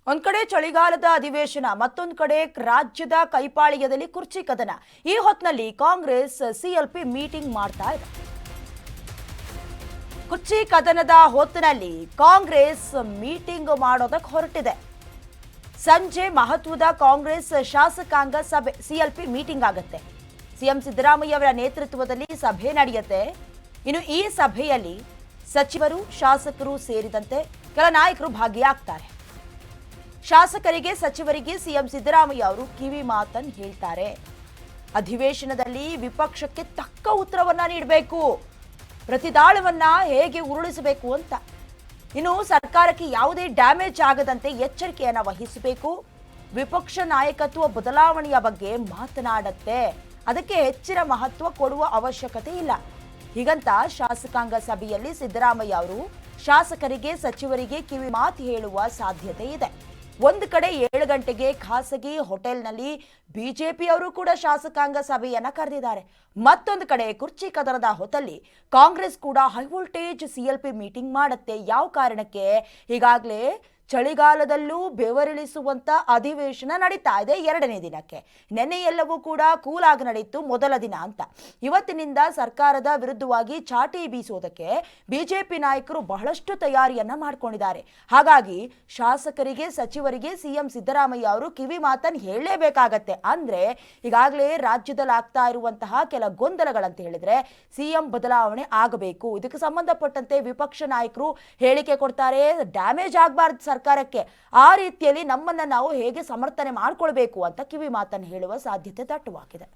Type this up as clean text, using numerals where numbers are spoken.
ಒಂದ್ ಕಡೆ ಚಳಿಗಾಲದ ಅಧಿವೇಶನ, ಮತ್ತೊಂದು ಕಡೆ ರಾಜ್ಯದ ಕೈಪಾಳ್ಯದಲ್ಲಿ ಕುರ್ಚಿ ಕದನ. ಈ ಹೊತ್ತಿನಲ್ಲಿ ಕಾಂಗ್ರೆಸ್ ಸಿಎಲ್ಪಿ ಮೀಟಿಂಗ್ ಮಾಡ್ತಾ ಇದೆ. ಕುರ್ಚಿ ಕದನದ ಹೊತ್ತಿನಲ್ಲಿ ಕಾಂಗ್ರೆಸ್ ಮೀಟಿಂಗ್ ಮಾಡೋದಕ್ಕೆ ಹೊರಟಿದೆ. ಸಂಜೆ ಮಹತ್ವದ ಕಾಂಗ್ರೆಸ್ ಶಾಸಕಾಂಗ ಸಭೆ ಸಿಎಲ್ಪಿ ಮೀಟಿಂಗ್ ಆಗುತ್ತೆ. ಸಿಎಂ ಸಿದ್ದರಾಮಯ್ಯ ಅವರ ನೇತೃತ್ವದಲ್ಲಿ ಸಭೆ ನಡೆಯುತ್ತೆ. ಇನ್ನು ಈ ಸಭೆಯಲ್ಲಿ ಸಚಿವರು, ಶಾಸಕರು ಸೇರಿದಂತೆ ಕೆಲ ನಾಯಕರು ಭಾಗಿಯಾಗ್ತಾರೆ. ಶಾಸಕರಿಗೆ, ಸಚಿವರಿಗೆ ಸಿಎಂ ಸಿದ್ದರಾಮಯ್ಯ ಅವರು ಕಿವಿ ಮಾತನ್ನು ಹೇಳ್ತಾರೆ. ಅಧಿವೇಶನದಲ್ಲಿ ವಿಪಕ್ಷಕ್ಕೆ ತಕ್ಕ ಉತ್ತರವನ್ನ ನೀಡಬೇಕು, ಪ್ರತಿದಾಳವನ್ನ ಹೇಗೆ ಉರುಳಿಸಬೇಕು ಅಂತ. ಇನ್ನು ಸರ್ಕಾರಕ್ಕೆ ಯಾವುದೇ ಡ್ಯಾಮೇಜ್ ಆಗದಂತೆ ಎಚ್ಚರಿಕೆಯನ್ನ ವಹಿಸಬೇಕು. ವಿಪಕ್ಷ ನಾಯಕತ್ವ ಬದಲಾವಣೆಯ ಬಗ್ಗೆ ಮಾತನಾಡುತ್ತೆ. ಅದಕ್ಕೆ ಹೆಚ್ಚಿನ ಮಹತ್ವ ಕೊಡುವ ಅವಶ್ಯಕತೆ ಇಲ್ಲ. ಹೀಗಂತ ಶಾಸಕಾಂಗ ಸಭೆಯಲ್ಲಿ ಸಿದ್ದರಾಮಯ್ಯ ಅವರು ಶಾಸಕರಿಗೆ, ಸಚಿವರಿಗೆ ಕಿವಿ ಮಾತು ಹೇಳುವ ಸಾಧ್ಯತೆ ಇದೆ. ಒಂದು ಕಡೆ 7 ಗಂಟೆಗೆ ಖಾಸಗಿ ಹೋಟೆಲ್ನಲ್ಲಿ ಬಿಜೆಪಿಯವರು ಕೂಡ ಶಾಸಕಾಂಗ ಸಭೆಯನ್ನ ಕರೆದಿದ್ದಾರೆ. ಮತ್ತೊಂದು ಕಡೆ ಕುರ್ಚಿ ಕದನದ ಹೊತ್ತಲ್ಲಿ ಕಾಂಗ್ರೆಸ್ ಕೂಡ ಹೈ ವೋಲ್ಟೇಜ್ ಸಿಎಲ್ಪಿ ಮೀಟಿಂಗ್ ಮಾಡುತ್ತೆ. ಯಾವ ಕಾರಣಕ್ಕೆ? ಈಗಾಗಲೇ ಚಳಿಗಾಲದಲ್ಲೂ ಬೆವರಿಳಿಸುವಂತ ಅಧಿವೇಶನ ನಡೀತಾ ಇದೆ 2ನೇ ದಿನಕ್ಕೆ. ನೆನ್ನೆ ಎಲ್ಲವೂ ಕೂಡ ಕೂಲಾಗಿ ನಡೀತು ಮೊದಲ ದಿನ ಅಂತ. ಇವತ್ತಿನಿಂದ ಸರ್ಕಾರದ ವಿರುದ್ಧವಾಗಿ ಚಾಟಿ ಬೀಸುವುದಕ್ಕೆ ಬಿಜೆಪಿ ನಾಯಕರು ಬಹಳಷ್ಟು ತಯಾರಿಯನ್ನ ಮಾಡ್ಕೊಂಡಿದ್ದಾರೆ. ಹಾಗಾಗಿ ಶಾಸಕರಿಗೆ, ಸಚಿವರಿಗೆ ಸಿಎಂ ಸಿದ್ದರಾಮಯ್ಯ ಅವರು ಕಿವಿ ಮಾತನ್ನು ಹೇಳಲೇಬೇಕಾಗತ್ತೆ. ಅಂದ್ರೆ ಈಗಾಗಲೇ ರಾಜ್ಯದಲ್ಲಿ ಆಗ್ತಾ ಇರುವಂತಹ ಕೆಲ ಗೊಂದಲಗಳಂತ ಹೇಳಿದ್ರೆ ಸಿಎಂ ಬದಲಾವಣೆ ಆಗಬೇಕು. ಇದಕ್ಕೆ ಸಂಬಂಧಪಟ್ಟಂತೆ ವಿಪಕ್ಷ ನಾಯಕರು ಹೇಳಿಕೆ ಕೊಡ್ತಾರೆ, ಡ್ಯಾಮೇಜ್ ಆಗಬಾರ್ದು ಸರ್ಕಾರಕ್ಕೆ, ಆ ರೀತಿಯಲ್ಲಿ ನಮ್ಮನ್ನ ನಾವು ಹೇಗೆ ಸಮರ್ಥನೆ ಮಾಡ್ಕೊಳ್ಬೇಕು ಅಂತ ಕಿವಿ ಮಾತನ್ನು ಹೇಳುವ ಸಾಧ್ಯತೆ ದಟ್ಟವಾಗಿದೆ.